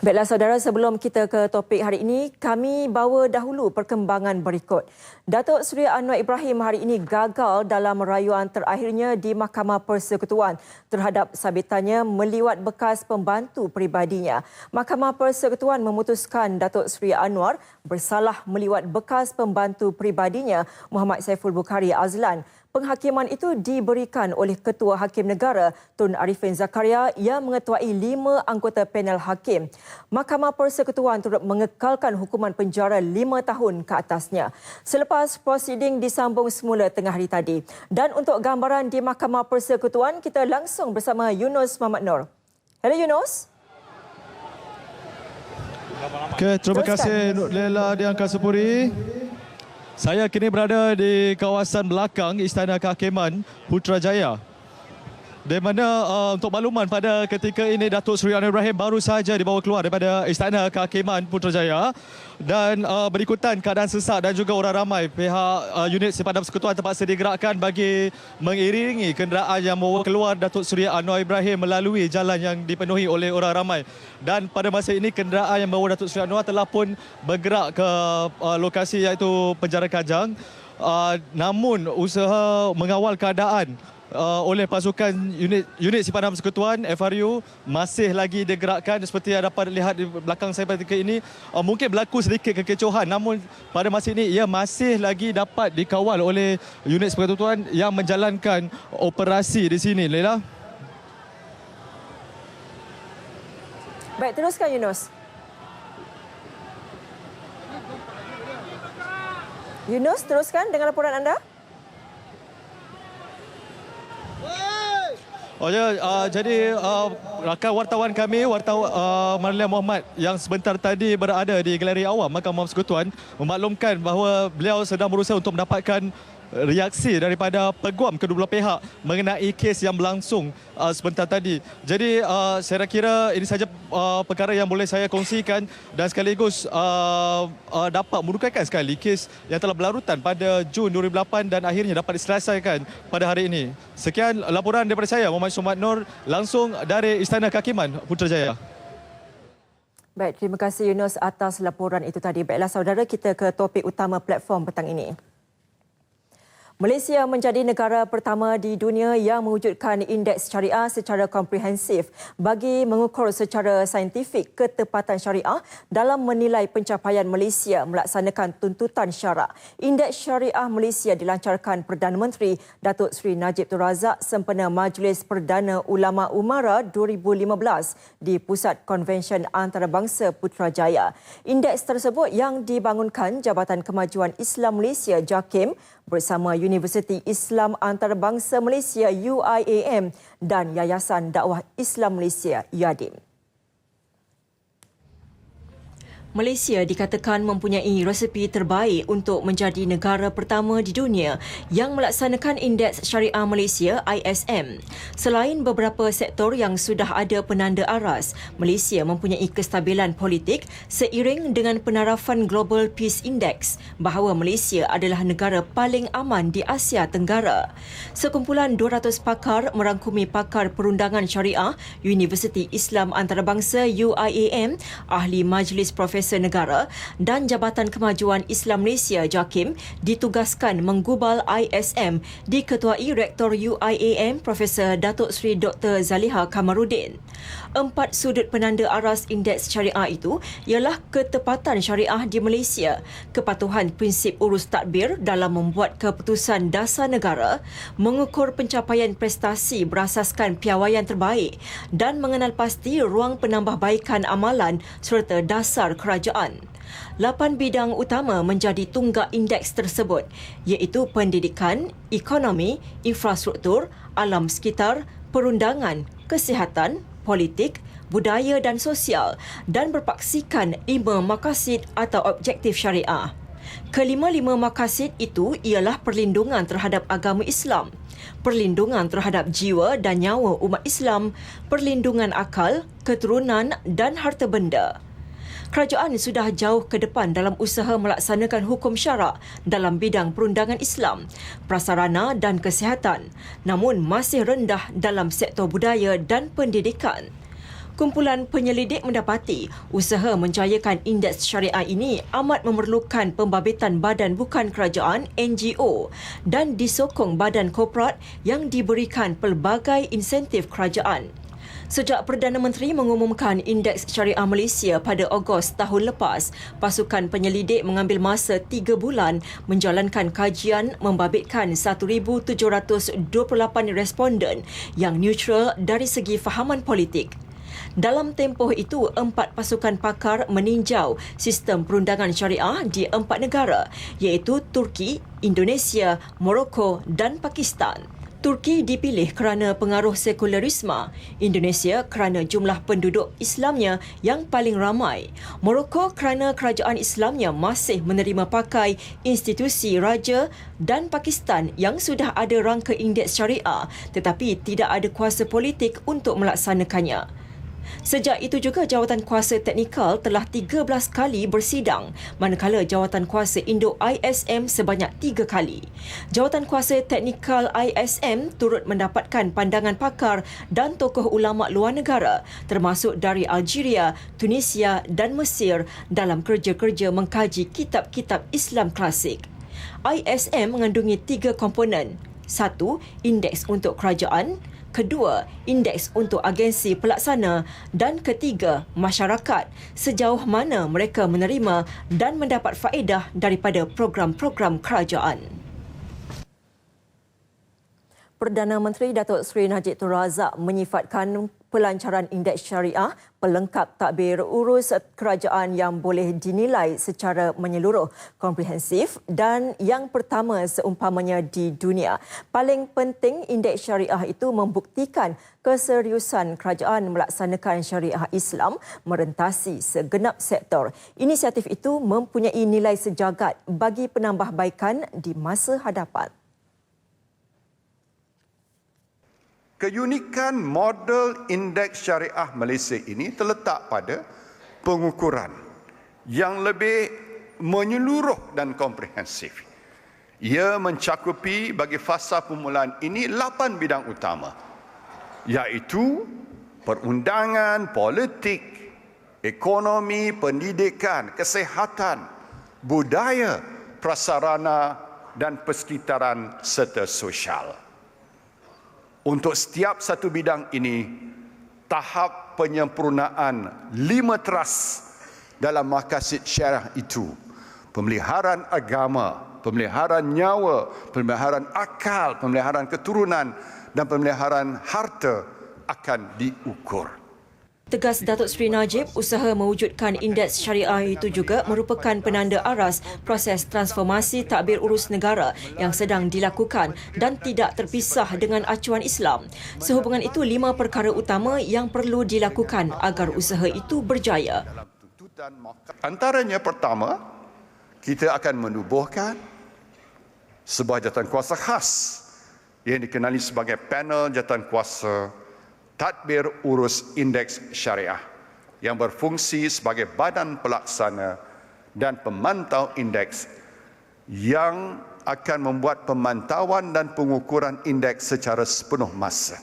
Baiklah saudara, sebelum kita ke topik hari ini, kami bawa dahulu perkembangan berikut. Datuk Seri Anwar Ibrahim hari ini gagal dalam rayuan terakhirnya di Mahkamah Persekutuan terhadap sabitannya meliwat bekas pembantu peribadinya. Mahkamah Persekutuan memutuskan Datuk Seri Anwar bersalah meliwat bekas pembantu peribadinya Muhammad Saiful Bukhari Azlan. Penghakiman itu diberikan oleh Ketua Hakim Negara Tun Arifin Zakaria yang mengetuai 5 anggota panel hakim. Mahkamah Persekutuan turut mengekalkan hukuman penjara 5 tahun ke atasnya. Selepas prosiding disambung semula tengah hari tadi. Dan untuk gambaran di Mahkamah Persekutuan, kita langsung bersama Yunus Muhammad Nur. Hello Yunus. Okay, terima kasih Lela di Angkasa Puri. Saya kini berada di kawasan belakang Istana Kehakiman Putrajaya. Di mana untuk makluman pada ketika ini Datuk Seri Anwar Ibrahim baru sahaja dibawa keluar daripada Istana Kehakiman Putrajaya dan berikutan keadaan sesak dan juga orang ramai pihak unit Simpanan Persekutuan terpaksa digerakkan bagi mengiringi kenderaan yang membawa keluar Datuk Seri Anwar Ibrahim melalui jalan yang dipenuhi oleh orang ramai. Dan pada masa ini kenderaan yang membawa Datuk Seri Anwar telah pun bergerak ke lokasi iaitu Penjara Kajang. Namun usaha mengawal keadaan oleh pasukan unit Simpanan Persekutuan FRU masih lagi digerakkan seperti yang dapat dilihat di belakang saya pada ketika ini. Mungkin berlaku sedikit kekecohan, namun pada masa ini ia masih lagi dapat dikawal oleh unit Persekutuan yang menjalankan operasi di sini. Leila. Baik, teruskan Yunus. Yunus, teruskan dengan laporan anda. Oh ya, jadi rakan wartawan kami, wartawan Marlia Muhammad yang sebentar tadi berada di galeri awam Mahkamah Persekutuan memaklumkan bahawa beliau sedang berusaha untuk mendapatkan reaksi daripada peguam kedua-dua pihak mengenai kes yang berlangsung sebentar tadi. Jadi saya kira ini saja perkara yang boleh saya kongsikan dan sekaligus dapat merukakan sekali kes yang telah berlarutan pada Jun 2008 dan akhirnya dapat diselesaikan pada hari ini. Sekian laporan daripada saya, Muhammad Sumat Nur, langsung dari Istana Kehakiman Putrajaya. Baik, terima kasih Yunus atas laporan itu tadi. Baiklah saudara, kita ke topik utama platform petang ini. Malaysia menjadi negara pertama di dunia yang mewujudkan indeks syariah secara komprehensif bagi mengukur secara saintifik ketepatan syariah dalam menilai pencapaian Malaysia melaksanakan tuntutan syarak. Indeks syariah Malaysia dilancarkan Perdana Menteri Datuk Seri Najib Tun Razak sempena Majlis Perdana Ulama Umara 2015 di Pusat Konvensyen Antarabangsa Putrajaya. Indeks tersebut yang dibangunkan Jabatan Kemajuan Islam Malaysia JAKIM bersama Universiti Islam Antarabangsa Malaysia UIAM dan Yayasan Dakwah Islam Malaysia YADIM. Malaysia dikatakan mempunyai resepi terbaik untuk menjadi negara pertama di dunia yang melaksanakan Indeks Syariah Malaysia ISM. Selain beberapa sektor yang sudah ada penanda aras, Malaysia mempunyai kestabilan politik seiring dengan penarafan Global Peace Index bahawa Malaysia adalah negara paling aman di Asia Tenggara. Sekumpulan 200 pakar merangkumi pakar perundangan syariah Universiti Islam Antarabangsa UIAM, ahli Majlis Profesor Negara dan Jabatan Kemajuan Islam Malaysia JAKIM ditugaskan menggubal ISM diketuai Rektor UIAM Profesor Datuk Seri Dr. Zaliha Kamarudin. 4 sudut penanda aras indeks syariah itu ialah ketepatan syariah di Malaysia, kepatuhan prinsip urus tadbir dalam membuat keputusan dasar negara, mengukur pencapaian prestasi berasaskan piawaian terbaik dan mengenal pasti ruang penambahbaikan amalan serta dasar kerajaan. 8 bidang utama menjadi tunggak indeks tersebut iaitu pendidikan, ekonomi, infrastruktur, alam sekitar, perundangan, kesihatan, politik, budaya dan sosial dan berpaksikan 5 maqasid atau objektif syariah. Kelima-lima maqasid itu ialah perlindungan terhadap agama Islam, perlindungan terhadap jiwa dan nyawa umat Islam, perlindungan akal, keturunan dan harta benda. Kerajaan sudah jauh ke depan dalam usaha melaksanakan hukum syarak dalam bidang perundangan Islam, prasarana dan kesihatan, namun masih rendah dalam sektor budaya dan pendidikan. Kumpulan penyelidik mendapati usaha menjayakan indeks syariah ini amat memerlukan pembabitan badan bukan kerajaan NGO dan disokong badan korporat yang diberikan pelbagai insentif kerajaan. Sejak Perdana Menteri mengumumkan Indeks Syariah Malaysia pada Ogos tahun lepas, pasukan penyelidik mengambil masa 3 bulan menjalankan kajian membabitkan 1,728 responden yang neutral dari segi fahaman politik. Dalam tempoh itu, 4 pasukan pakar meninjau sistem perundangan syariah di 4 negara, iaitu Turki, Indonesia, Morocco dan Pakistan. Turki dipilih kerana pengaruh sekularisme, Indonesia kerana jumlah penduduk Islamnya yang paling ramai, Morocco kerana kerajaan Islamnya masih menerima pakai institusi raja dan Pakistan yang sudah ada rangka indeks syariah tetapi tidak ada kuasa politik untuk melaksanakannya. Sejak itu juga jawatan kuasa teknikal telah 13 kali bersidang, manakala jawatan kuasa Indo ISM sebanyak 3 kali. Jawatan kuasa teknikal ISM turut mendapatkan pandangan pakar dan tokoh ulama luar negara, termasuk dari Algeria, Tunisia dan Mesir dalam kerja-kerja mengkaji kitab-kitab Islam klasik. ISM mengandungi 3 komponen. 1. Indeks untuk kerajaan. 2. Indeks untuk agensi pelaksana dan 3. Masyarakat, sejauh mana mereka menerima dan mendapat faedah daripada program-program kerajaan. Perdana Menteri Datuk Seri Najib Tun Razak menyifatkan pelancaran indeks syariah pelengkap tadbir urus kerajaan yang boleh dinilai secara menyeluruh, komprehensif dan yang pertama seumpamanya di dunia. Paling penting, indeks syariah itu membuktikan keseriusan kerajaan melaksanakan syariah Islam merentasi segenap sektor. Inisiatif itu mempunyai nilai sejagat bagi penambahbaikan di masa hadapan. Keunikan model indeks syariah Malaysia ini terletak pada pengukuran yang lebih menyeluruh dan komprehensif. Ia mencakupi bagi fasa permulaan ini 8 bidang utama, iaitu perundangan, politik, ekonomi, pendidikan, kesihatan, budaya, prasarana dan persekitaran serta sosial. Untuk setiap satu bidang ini, tahap penyempurnaan 5 teras dalam maqasid syariah itu: pemeliharaan agama, pemeliharaan nyawa, pemeliharaan akal, pemeliharaan keturunan dan pemeliharaan harta akan diukur. Tegas Datuk Seri Najib, usaha mewujudkan indeks syariah itu juga merupakan penanda aras proses transformasi tadbir urus negara yang sedang dilakukan dan tidak terpisah dengan acuan Islam. Sehubungan itu, 5 perkara utama yang perlu dilakukan agar usaha itu berjaya. Antaranya, pertama, kita akan menubuhkan sebuah jawatankuasa khas yang dikenali sebagai panel jawatankuasa tadbir urus indeks syariah yang berfungsi sebagai badan pelaksana dan pemantau indeks yang akan membuat pemantauan dan pengukuran indeks secara sepenuh masa.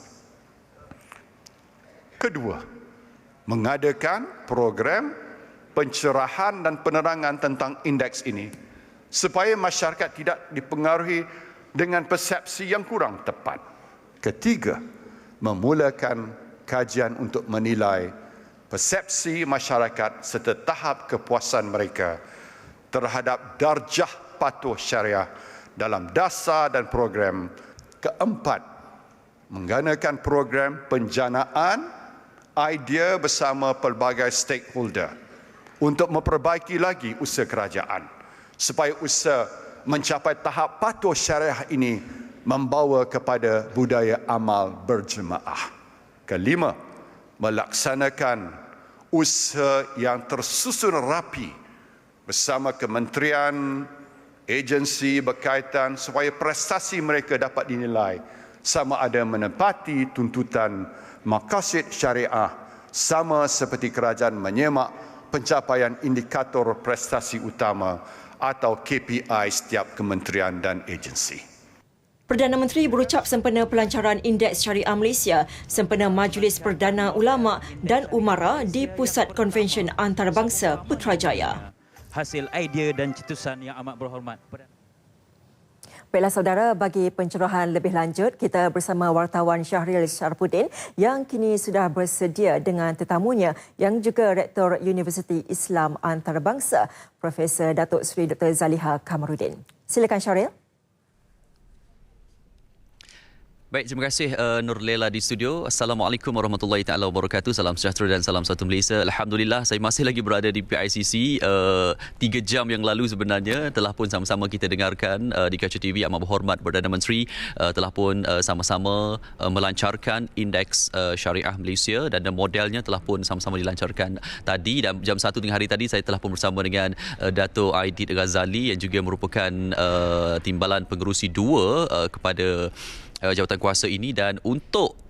Kedua, mengadakan program pencerahan dan penerangan tentang indeks ini supaya masyarakat tidak dipengaruhi dengan persepsi yang kurang tepat. Ketiga, memulakan kajian untuk menilai persepsi masyarakat serta tahap kepuasan mereka terhadap darjah patuh syariah dalam dasar dan program. Keempat, menggunakan program penjanaan idea bersama pelbagai stakeholder untuk memperbaiki lagi usaha kerajaan supaya usaha mencapai tahap patuh syariah ini membawa kepada budaya amal berjemaah. Kelima, melaksanakan usaha yang tersusun rapi bersama kementerian, agensi berkaitan supaya prestasi mereka dapat dinilai sama ada menepati tuntutan maqasid syariah sama seperti kerajaan menyemak pencapaian indikator prestasi utama atau KPI setiap kementerian dan agensi. Perdana Menteri berucap sempena pelancaran Indeks Syariah Malaysia sempena Majlis Perdana Ulama dan Umara di Pusat Konvensyen Antarabangsa Putrajaya. Hasil idea dan cetusan yang amat berhormat. Baiklah saudara, bagi pencerahan lebih lanjut, kita bersama wartawan Syahril Syarfuddin yang kini sudah bersedia dengan tetamunya yang juga Rektor Universiti Islam Antarabangsa, Profesor Datuk Seri Dr. Zaliha Kamarudin. Silakan Syahril. Baik, terima kasih Nur Lela di studio. Assalamualaikum warahmatullahi taala wabarakatuh. Salam sejahtera dan salam satu Malaysia. Alhamdulillah, saya masih lagi berada di PICC. 3 jam yang lalu sebenarnya telah pun sama-sama kita dengarkan di Kaca TV Amat Berhormat Perdana Menteri telah pun sama-sama melancarkan Indeks Syariah Malaysia dan modelnya telah pun sama-sama dilancarkan tadi, dan jam 1 tengah hari tadi saya telah pun bersama dengan Dato' Aidit Ghazali yang juga merupakan timbalan pengerusi 2 kepada jawatan kuasa ini, dan untuk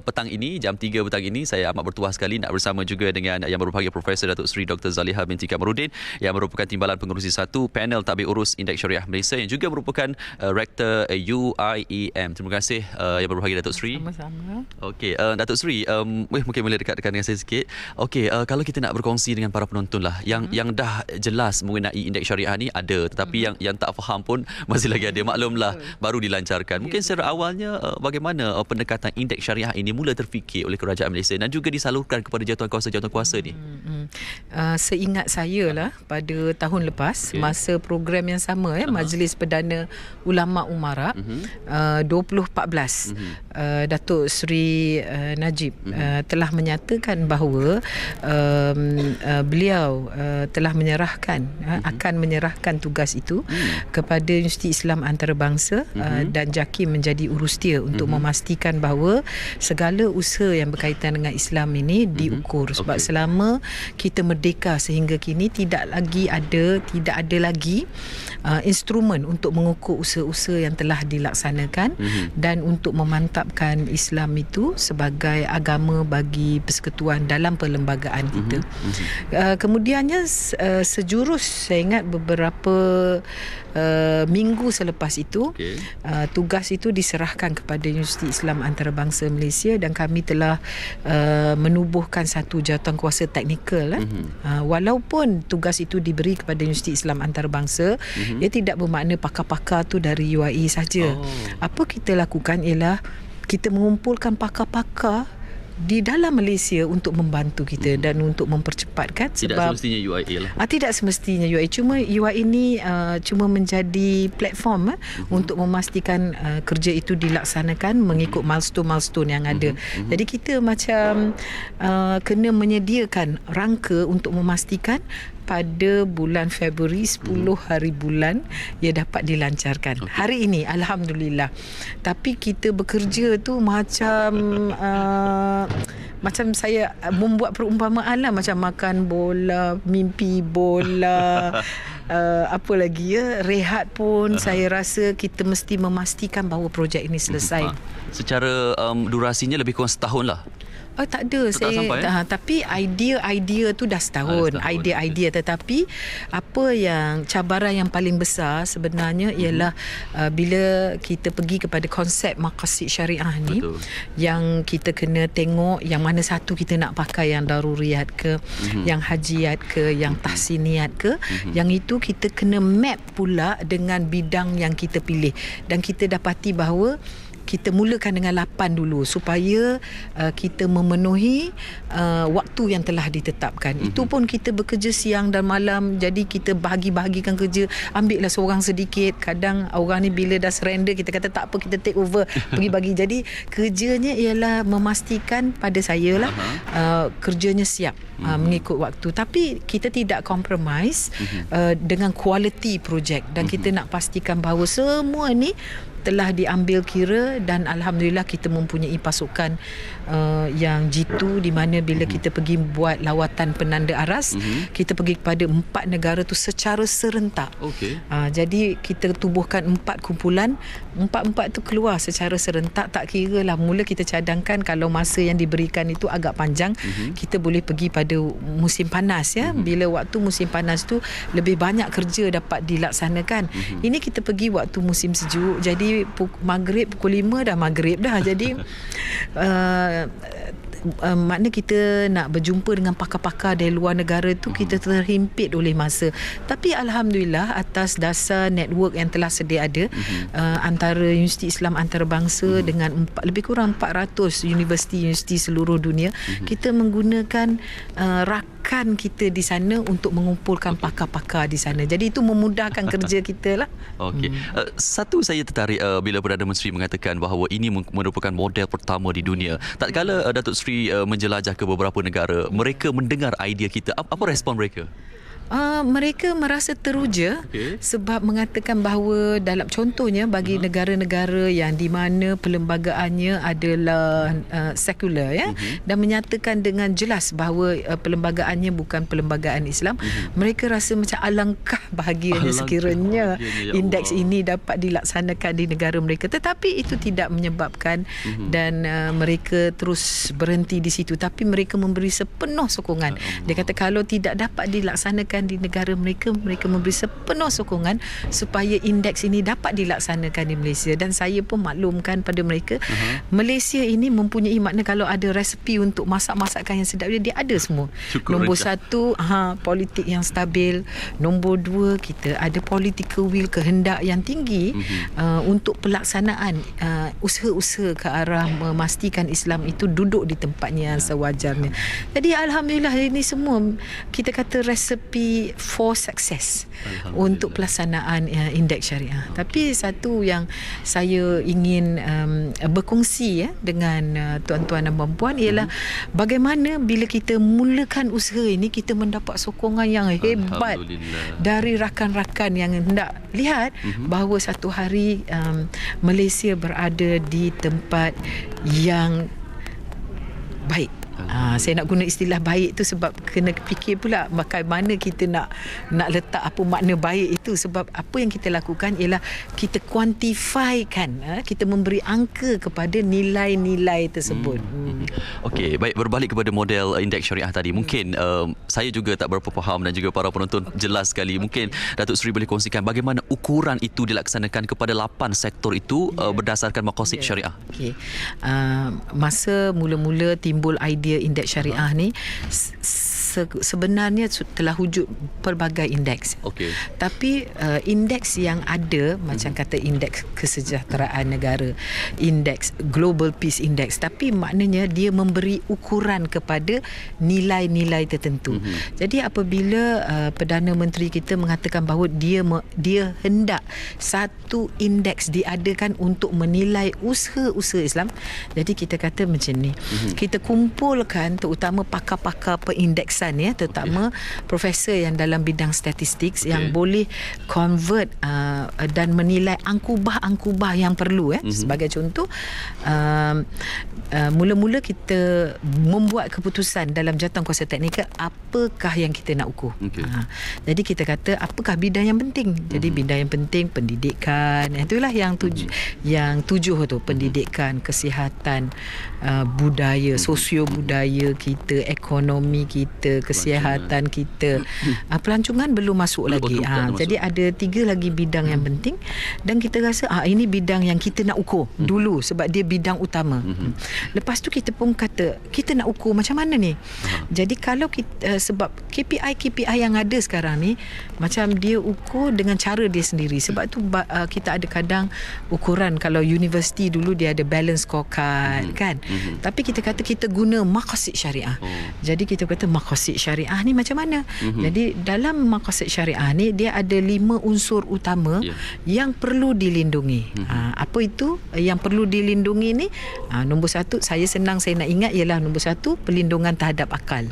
petang ini, jam 3 petang ini, saya amat bertuah sekali nak bersama juga dengan yang berbahagia Profesor Datuk Seri Dr. Zaliha binti Kamarudin yang merupakan timbalan pengerusi 1 panel Tadbir Urus Indeks Syariah Malaysia yang juga merupakan Rektor UIEM. Terima kasih yang berbahagia Datuk Seri. Sama-sama. Okey, Datuk Seri, mungkin boleh dekat-dekat dengan saya sikit. Okey, kalau kita nak berkongsi dengan para penonton lah, yang dah jelas mengenai Indeks Syariah ni ada, tetapi yang tak faham pun masih lagi ada. Maklumlah, baru dilancarkan. Mungkin secara awalnya bagaimana pendekatan Indeks Syariah ini mula terfikir oleh Kerajaan Malaysia dan juga disalurkan kepada jawatan kuasa ni? Seingat saya lah, pada tahun lepas, masa program yang sama, Majlis Perdana Ulama Umara 2014, Datuk Seri Najib telah menyatakan bahawa beliau telah menyerahkan akan menyerahkan tugas itu kepada Universiti Islam Antarabangsa dan JAKIM menjadi urus dia untuk memastikan bahawa segala usaha yang berkaitan dengan Islam ini diukur. Sebab selama kita merdeka sehingga kini tidak ada lagi instrumen untuk mengukur usaha-usaha yang telah dilaksanakan dan untuk memantapkan Islam itu sebagai agama bagi persekutuan dalam perlembagaan kita. Kemudiannya sejurus, saya ingat beberapa minggu selepas itu tugas itu diserahkan kepada Universiti Islam Antarabangsa Malaysia dan kami telah menubuhkan satu jawatan kuasa teknikal. Walaupun tugas itu diberi kepada Universiti Islam Antarabangsa, ia tidak bermakna pakar-pakar tu dari UIE saja. Apa kita lakukan ialah kita mengumpulkan pakar-pakar di dalam Malaysia untuk membantu kita dan untuk mempercepatkan. Tidak semestinya UIA lah. Tidak semestinya UIA. Cuma UIA ini cuma menjadi platform untuk memastikan kerja itu dilaksanakan mengikut milestone-milestone yang ada. Jadi kita macam kena menyediakan rangka untuk memastikan pada bulan Februari 10 hari bulan ia dapat dilancarkan. Hari ini alhamdulillah. Tapi kita bekerja tu macam saya membuat perumpamaan lah, macam makan bola, mimpi bola. Apa lagi rehat pun saya rasa kita mesti memastikan bahawa projek ini selesai. Secara durasinya lebih kurang setahun lah. Tak ada. Tapi idea tu dah setahun. Idea. Tetapi apa yang cabaran yang paling besar sebenarnya ialah bila kita pergi kepada konsep maqasid syariah ni, yang kita kena tengok yang mana satu kita nak pakai, yang daruriyat ke, yang hajiat ke, yang tahsiniat ke, yang itu kita kena map pula dengan bidang yang kita pilih. Dan kita dapati bahawa kita mulakan dengan 8 dulu supaya kita memenuhi waktu yang telah ditetapkan. Itu pun kita bekerja siang dan malam, jadi kita bahagi-bahagikan kerja. Ambillah seorang sedikit. Kadang orang ni bila dah surrender, kita kata tak apa, kita take over, pergi bagi. Jadi kerjanya ialah memastikan pada saya lah kerjanya siap mengikut waktu. Tapi kita tidak compromise dengan quality projek, dan kita nak pastikan bahawa semua ni telah diambil kira, dan alhamdulillah kita mempunyai pasukan yang jitu, di mana bila kita pergi buat lawatan penanda aras, kita pergi kepada 4 negara tu secara serentak. Jadi kita tubuhkan 4 kumpulan, 4 tu keluar secara serentak. Tak kira lah, mula kita cadangkan kalau masa yang diberikan itu agak panjang, kita boleh pergi pada musim panas bila waktu musim panas tu lebih banyak kerja dapat dilaksanakan. Ini kita pergi waktu musim sejuk, jadi nanti maghrib pukul 5 dah maghrib dah. Jadi makna kita nak berjumpa dengan pakar-pakar dari luar negara tu kita terhimpit oleh masa. Tapi alhamdulillah atas dasar network yang telah sedia ada antara Universiti Islam Antarabangsa dengan lebih kurang 400 universiti-universiti seluruh dunia, kita menggunakan rakan kita di sana untuk mengumpulkan pakar-pakar di sana. Jadi itu memudahkan kerja kita lah. Okey. Satu saya tertarik bila Perdana Menteri mengatakan bahawa ini merupakan model pertama di dunia. Tatkala Datuk Seri menjelajah ke beberapa negara, mereka mendengar idea kita. Apa respon mereka? Mereka merasa teruja sebab mengatakan bahawa dalam contohnya bagi negara-negara yang di mana perlembagaannya adalah sekular dan menyatakan dengan jelas bahawa perlembagaannya bukan perlembagaan Islam, mereka rasa macam alangkah bahagianya sekiranya indeks ini dapat dilaksanakan di negara mereka. Tetapi itu tidak menyebabkan dan mereka terus berhenti di situ, tapi mereka memberi sepenuh sokongan. Dia kata kalau tidak dapat dilaksanakan di negara mereka, mereka memberi sepenuh sokongan supaya indeks ini dapat dilaksanakan di Malaysia. Dan saya pun maklumkan pada mereka, Malaysia ini mempunyai makna kalau ada resepi untuk masak-masakan yang sedap, dia ada semua. Nombor satu, politik yang stabil. Nombor dua, kita ada political will, kehendak yang tinggi untuk pelaksanaan usaha-usaha ke arah memastikan Islam itu duduk di tempatnya yang sewajarnya. Jadi alhamdulillah ini semua kita kata resepi for success untuk pelaksanaan indeks syariah. Tapi satu yang saya ingin berkongsi dengan tuan-tuan dan puan-puan ialah bagaimana bila kita mulakan usaha ini kita mendapat sokongan yang hebat dari rakan-rakan yang hendak lihat bahawa satu hari Malaysia berada di tempat yang baik. Saya nak guna istilah baik tu sebab kena fikir pula bagaimana kita nak letak apa makna baik itu, sebab apa yang kita lakukan ialah kita kuantifaikan, kita memberi angka kepada nilai-nilai tersebut. Okey, baik, berbalik kepada model indeks syariah tadi. Mungkin saya juga tak berapa faham dan juga para penonton jelas sekali. Mungkin Datuk Seri boleh kongsikan bagaimana ukuran itu dilaksanakan kepada 8 sektor itu berdasarkan maqasid syariah. Okey. Masa mula-mula timbul idea indeks syariah ni sebenarnya telah wujud pelbagai indeks. Tapi indeks yang ada macam kata indeks kesejahteraan negara, indeks Global Peace Index, tapi maknanya dia memberi ukuran kepada nilai-nilai tertentu. Jadi apabila Perdana Menteri kita mengatakan bahawa dia hendak satu indeks diadakan untuk menilai usaha-usaha Islam, jadi kita kata macam ni. Kita kumpulkan terutama pakar-pakar perindeksan terutama profesor yang dalam bidang statistik yang boleh convert dan menilai angkubah-angkubah yang perlu. Sebagai contoh, mula-mula kita membuat keputusan dalam jawatankuasa teknikal apakah yang kita nak ukur. Jadi kita kata apakah bidang yang penting. Jadi bidang yang penting pendidikan, itulah yang tujuh tu, pendidikan, kesihatan, budaya, sosio-budaya kita, ekonomi kita, kesihatan kita. Pelancongan belum masuk lagi. Jadi ada 3 lagi bidang yang penting dan kita rasa ini bidang yang kita nak ukur dulu sebab dia bidang utama. Lepas tu kita pun kata kita nak ukur macam mana ni. Jadi kalau kita, sebab KPI yang ada sekarang ni macam dia ukur dengan cara dia sendiri. Sebab tu kita ada kadang ukuran, kalau universiti dulu dia ada balance scorecard kan. Tapi kita kata kita guna maqasid syariah. Jadi kita kata maqasid syariah ni macam mana? Jadi dalam maqasid syariah ni dia ada 5 unsur utama yang perlu dilindungi. Apa itu yang perlu dilindungi ni? Nombor 1, saya nak ingat ialah nombor 1 perlindungan terhadap akal.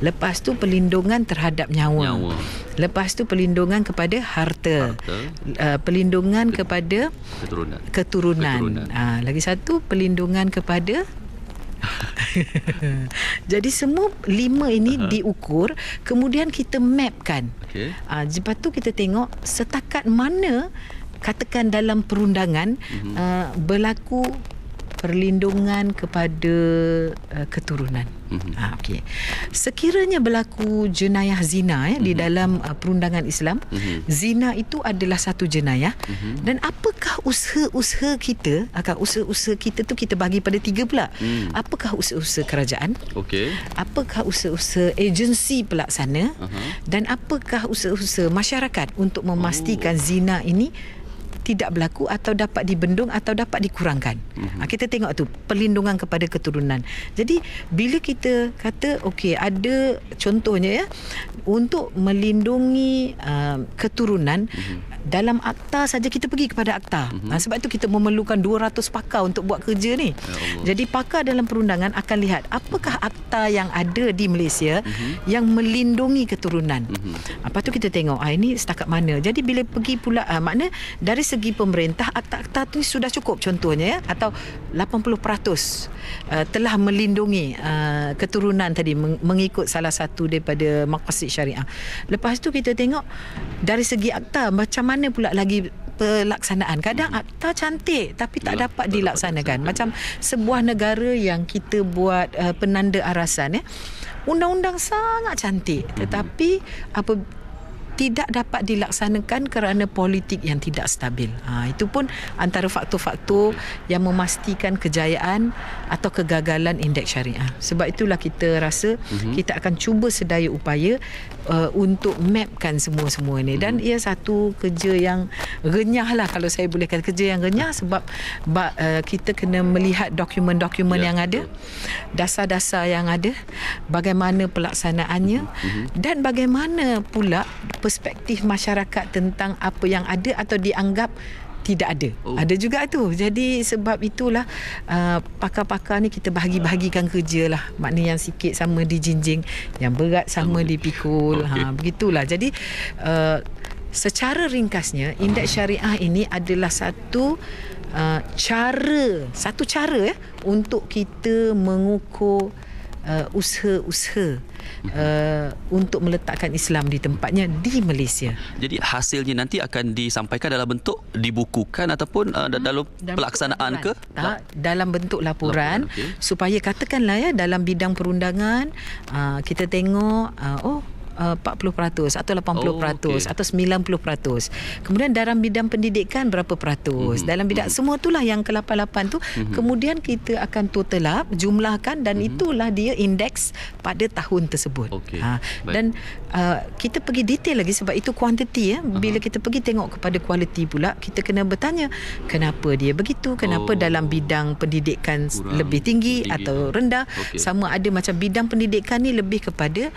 Lepas tu perlindungan terhadap nyawa. Lepas tu perlindungan kepada harta. Perlindungan kepada keturunan. Lagi satu perlindungan kepada jadi semua 5 ini diukur, kemudian kita mapkan. Lepas tu kita tengok setakat mana katakan dalam perundangan berlaku perlindungan kepada keturunan. Okey. Sekiranya berlaku jenayah zina di dalam perundangan Islam, zina itu adalah satu jenayah, dan apakah usaha-usaha kita, usaha-usaha kita tu kita bagi pada 3 pula. Apakah usaha-usaha kerajaan? Okey. Apakah usaha-usaha agensi pelaksana? Dan apakah usaha-usaha masyarakat untuk memastikan zina ini tidak berlaku atau dapat dibendung atau dapat dikurangkan. Kita tengok tu perlindungan kepada keturunan. Jadi bila kita kata okey, ada contohnya untuk melindungi keturunan, dalam akta saja kita pergi kepada akta. Sebab itu kita memerlukan 200 pakar untuk buat kerja ni. Jadi pakar dalam perundangan akan lihat apakah akta yang ada di Malaysia yang melindungi keturunan. Lepas tu kita tengok ini setakat mana. Jadi bila pergi pula makna dari segi pemerintah, akta-akta tu sudah cukup contohnya atau 80% telah melindungi keturunan tadi mengikut salah satu daripada maqasid syariah. Lepas tu kita tengok dari segi akta macam mana pula lagi pelaksanaan. Kadang akta cantik tapi tak dapat dilaksanakan. Macam sebuah negara yang kita buat penanda arasan undang-undang sangat cantik tetapi tidak dapat dilaksanakan kerana politik yang tidak stabil. Itu pun antara faktor-faktor yang memastikan kejayaan atau kegagalan indeks syariah. Sebab itulah kita rasa kita akan cuba sedaya upaya untuk mapkan semua-semua ni. Dan ia satu kerja yang renyah lah, kalau saya boleh kata kerja yang renyah, sebab kita kena melihat dokumen-dokumen yang ada, dasar-dasar yang ada, bagaimana pelaksanaannya, dan bagaimana pula perspektif masyarakat tentang apa yang ada atau dianggap tidak ada. Ada juga tu. Jadi sebab itulah pakar-pakar ni kita bahagi-bahagikan kerja lah. Maknanya yang sikit sama dijinjing, yang berat sama dipikul. Begitulah. Jadi secara ringkasnya, indeks syariah ini adalah satu cara untuk kita mengukur usaha-usaha untuk meletakkan Islam di tempatnya di Malaysia. Jadi hasilnya nanti akan disampaikan dalam bentuk dibukukan ataupun dalam pelaksanaan ke? Tak, dalam bentuk laporan. Supaya katakanlah dalam bidang perundangan kita tengok 40% atau 80% atau 90%. Kemudian dalam bidang pendidikan berapa peratus? Dalam bidang semua itulah yang ke-88 tu kemudian kita akan total up, jumlahkan, dan itulah dia indeks pada tahun tersebut. Dan kita pergi detail lagi sebab itu kuantiti bila kita pergi tengok kepada kualiti pula, kita kena bertanya kenapa dia begitu, kenapa dalam bidang pendidikan lebih tinggi atau rendah. Sama ada macam bidang pendidikan ni lebih kepada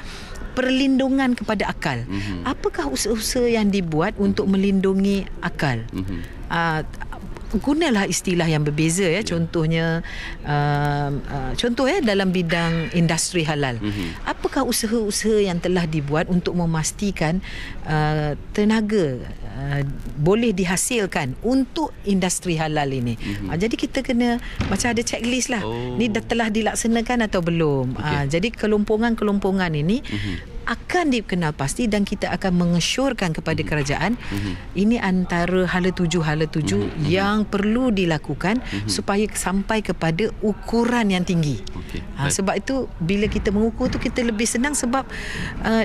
perlindungan kepada akal. Apakah usaha-usaha yang dibuat untuk melindungi akal? Gunalah istilah yang berbeza contohnya dalam bidang industri halal. Apakah usaha-usaha yang telah dibuat untuk memastikan tenaga boleh dihasilkan untuk industri halal ini? Jadi kita kena macam ada checklist lah. Ni dah telah dilaksanakan atau belum? Jadi kelompongan-kelompongan ini akan dikenal pasti dan kita akan mengesyorkan kepada kerajaan. Ini antara hala tuju yang perlu dilakukan supaya sampai kepada ukuran yang tinggi. Sebab itu bila kita mengukur tu kita lebih senang sebab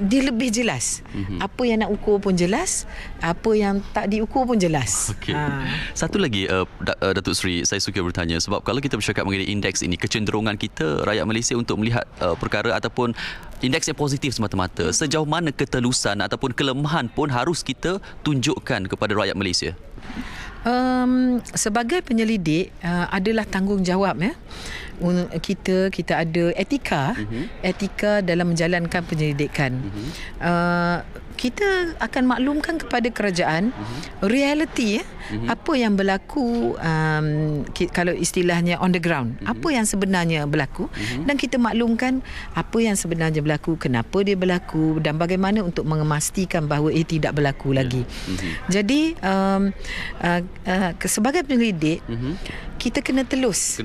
dia lebih jelas. Apa yang nak ukur pun jelas, apa yang tak diukur pun jelas. Satu lagi Datuk Seri, saya suka bertanya sebab kalau kita bercakap mengenai indeks ini, kecenderungan kita rakyat Malaysia untuk melihat perkara ataupun indeks yang positif semata-mata. Sejauh mana ketelusan ataupun kelemahan pun harus kita tunjukkan kepada rakyat Malaysia? Sebagai penyelidik adalah tanggungjawab kita ada etika dalam menjalankan penyelidikan. Kita akan maklumkan kepada kerajaan realiti apa yang berlaku, kalau istilahnya on the ground, apa yang sebenarnya berlaku, dan kita maklumkan apa yang sebenarnya berlaku, kenapa dia berlaku, dan bagaimana untuk memastikan bahawa ia tidak berlaku lagi. Jadi sebagai penyelidik kita kena telus.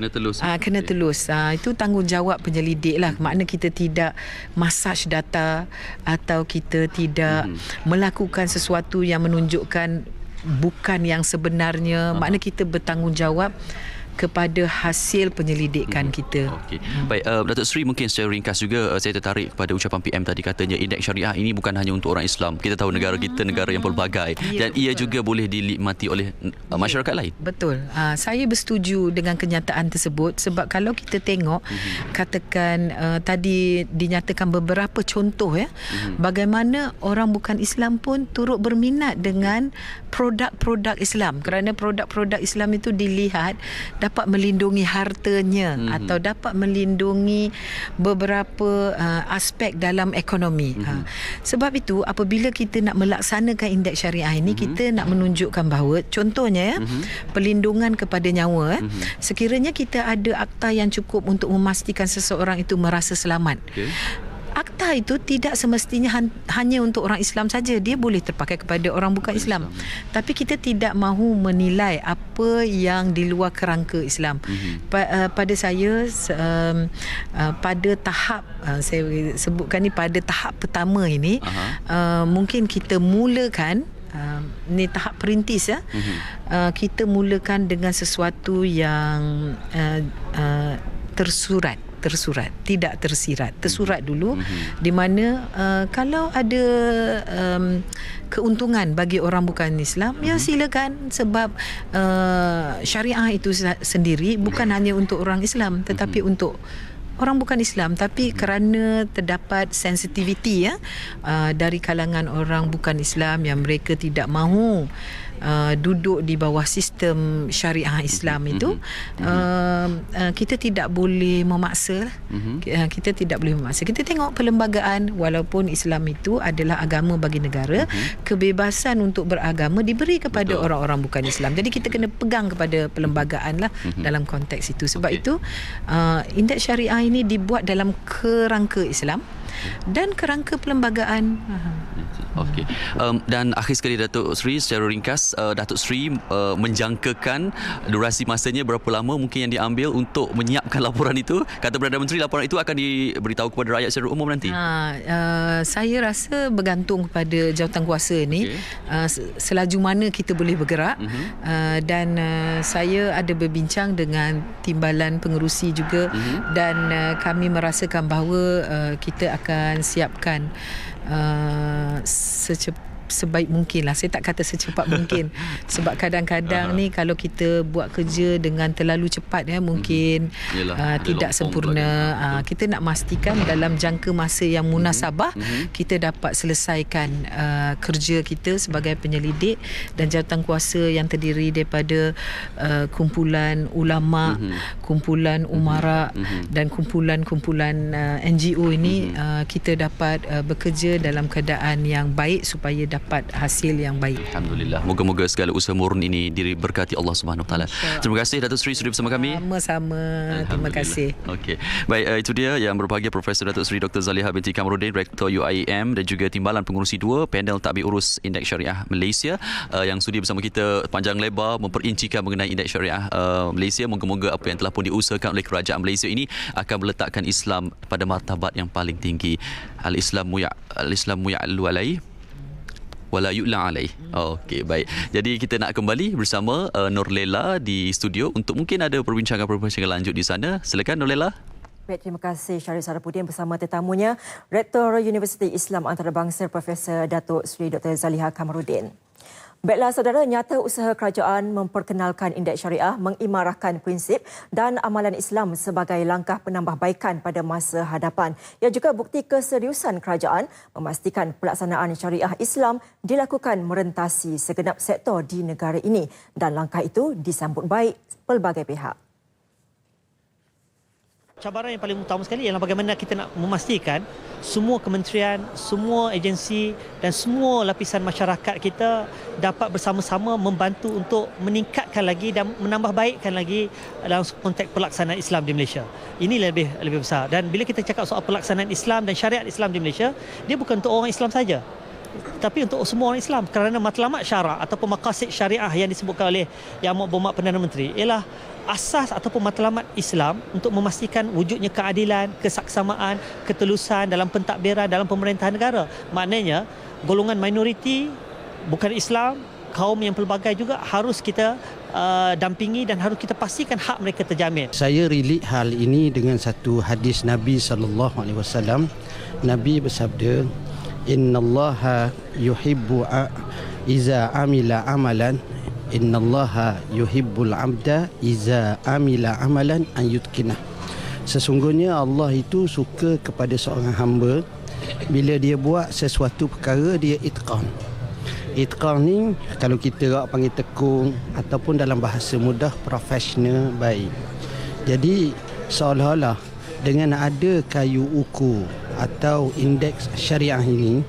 Itu tanggungjawab penyelidik lah. Makna kita tidak massage data atau kita tidak melakukan sesuatu yang menunjukkan bukan yang sebenarnya. Makna kita bertanggungjawab kepada hasil penyelidikan kita. Okey. Baik, Datuk Seri, mungkin secara ringkas juga saya tertarik kepada ucapan PM tadi, katanya indeks syariah ini bukan hanya untuk orang Islam. Kita tahu negara kita negara yang pelbagai dan ia juga boleh dinikmati oleh masyarakat lain. Betul. Saya bersetuju dengan kenyataan tersebut sebab kalau kita tengok katakan tadi dinyatakan beberapa contoh bagaimana orang bukan Islam pun turut berminat dengan produk-produk Islam kerana produk-produk Islam itu dilihat dapat melindungi hartanya atau dapat melindungi beberapa aspek dalam ekonomi. Sebab itu apabila kita nak melaksanakan indeks syariah ini, kita nak menunjukkan bahawa contohnya pelindungan kepada nyawa. Sekiranya kita ada akta yang cukup untuk memastikan seseorang itu merasa selamat. Akta itu tidak semestinya hanya untuk orang Islam saja. Dia boleh terpakai kepada orang bukan Islam. Tapi kita tidak mahu menilai apa yang di luar kerangka Islam. Pada saya pada tahap saya sebutkan ni, pada tahap pertama ini mungkin kita mulakan ni tahap perintis kita mulakan dengan sesuatu yang tersurat, tidak tersirat. Tersurat dulu, di mana kalau ada keuntungan bagi orang bukan Islam, ya silakan, sebab syariah itu sendiri bukan hanya untuk orang Islam tetapi untuk orang bukan Islam. Tapi kerana terdapat sensitiviti dari kalangan orang bukan Islam yang mereka tidak mahu duduk di bawah sistem syariah Islam itu, kita tidak boleh memaksa. Kita tidak boleh memaksa. Kita tengok perlembagaan, walaupun Islam itu adalah agama bagi negara, kebebasan untuk beragama diberi kepada orang-orang bukan Islam. Jadi kita kena pegang kepada perlembagaan lah dalam konteks itu. Sebab itu indeks syariah ini dibuat dalam kerangka Islam dan kerangka perlembagaan. Okey. Dan akhir sekali, Datuk Seri, secara ringkas, Datuk Seri menjangkakan durasi masanya berapa lama mungkin yang diambil untuk menyiapkan laporan itu? Kata Perdana Menteri, laporan itu akan diberitahu kepada rakyat secara umum nanti. Saya rasa bergantung kepada jawatankuasa ni, selaju mana kita boleh bergerak. Dan saya ada berbincang dengan timbalan pengerusi juga, dan kami merasakan bahawa kita akan siapkan sebaik mungkin lah. Saya tak kata secepat mungkin sebab kadang-kadang ni kalau kita buat kerja dengan terlalu cepat mungkin tidak sempurna. Kita nak pastikan dalam jangka masa yang munasabah kita dapat selesaikan kerja kita sebagai penyelidik dan jawatankuasa yang terdiri daripada kumpulan ulama, kumpulan umara dan kumpulan-kumpulan NGO ini. Kita dapat bekerja dalam keadaan yang baik supaya dapat hasil yang baik. Alhamdulillah. Moga-moga segala usaha murni ini diberkati Allah Subhanahu Wa Taala. Terima kasih Datuk Seri sudah bersama kami. Sama-sama. Terima kasih. Okey. Baik, itu dia yang berbahagia Profesor Datuk Seri Dr. Zaliha binti Kamarudin, Rektor UIM, dan juga Timbalan Pengurusi 2 Panel Tadbir Urus Indeks Syariah Malaysia yang sudi bersama kita panjang lebar memperincikan mengenai Indeks Syariah Malaysia. Moga-moga apa yang telah pun diusahakan oleh Kerajaan Malaysia ini akan meletakkan Islam pada martabat yang paling tinggi. Al-Islamu ya'lu alaihi wala yu'la alaih. Okey, baik. Jadi kita nak kembali bersama Nur Lela di studio untuk mungkin ada perbincangan lanjut di sana. Silakan Nur Lela. Baik, terima kasih Syarif Sarapudin bersama tetamunya Rektor Universiti Islam Antarabangsa Profesor Datuk Seri Dr. Zaliha Kamarudin. Baiklah saudara, nyata usaha kerajaan memperkenalkan indeks syariah mengimarahkan prinsip dan amalan Islam sebagai langkah penambahbaikan pada masa hadapan. Ia juga bukti keseriusan kerajaan memastikan pelaksanaan syariah Islam dilakukan merentasi segenap sektor di negara ini, dan langkah itu disambut baik pelbagai pihak. Cabaran yang paling utama sekali ialah bagaimana kita nak memastikan semua kementerian, semua agensi dan semua lapisan masyarakat kita dapat bersama-sama membantu untuk meningkatkan lagi dan menambah baikkan lagi dalam konteks pelaksanaan Islam di Malaysia. Ini lebih besar. Dan bila kita cakap soal pelaksanaan Islam dan syariat Islam di Malaysia, dia bukan untuk orang Islam saja, tapi untuk semua orang Islam, kerana matlamat syarak ataupun maqasid syariah yang disebutkan oleh Yang Amat Berhormat Perdana Menteri ialah asas ataupun matlamat Islam untuk memastikan wujudnya keadilan, kesaksamaan, ketelusan dalam pentadbiran dalam pemerintahan negara. Maknanya golongan minoriti bukan Islam, kaum yang pelbagai juga harus kita dampingi dan harus kita pastikan hak mereka terjamin. Saya relate hal ini dengan satu hadis Nabi SAW. Nabi bersabda, "Innallaha yuhibbu iza amila amalan, innallaha yuhibbul abda iza amila amalan an yutqinah." Sesungguhnya Allah itu suka kepada seorang hamba bila dia buat sesuatu perkara dia itqan. Itqan ni kalau kita orang panggil tekung ataupun dalam bahasa mudah profesional baik. Jadi seolah-olah dengan ada kayu ukur atau indeks syariah ini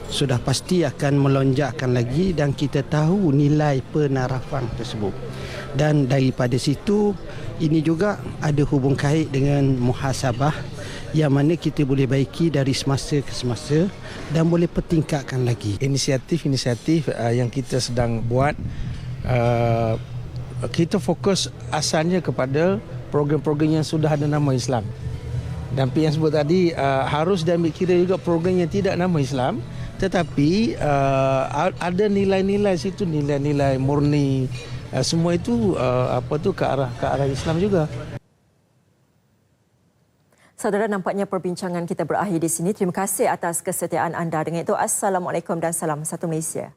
sudah pasti akan melonjakkan lagi dan kita tahu nilai penarafan tersebut. Dan daripada situ ini juga ada hubung kait dengan muhasabah yang mana kita boleh baiki dari semasa ke semasa dan boleh pertingkatkan lagi. Inisiatif-inisiatif yang kita sedang buat, kita fokus asalnya kepada program-program yang sudah ada nama Islam. Dan yang sebut tadi harus diambil kira juga program yang tidak nama Islam, tetapi ada nilai-nilai situ, nilai-nilai murni, semua itu ke arah Islam juga. Saudara, nampaknya perbincangan kita berakhir di sini. Terima kasih atas kesetiaan anda. Dengan itu, Assalamualaikum dan salam satu Malaysia.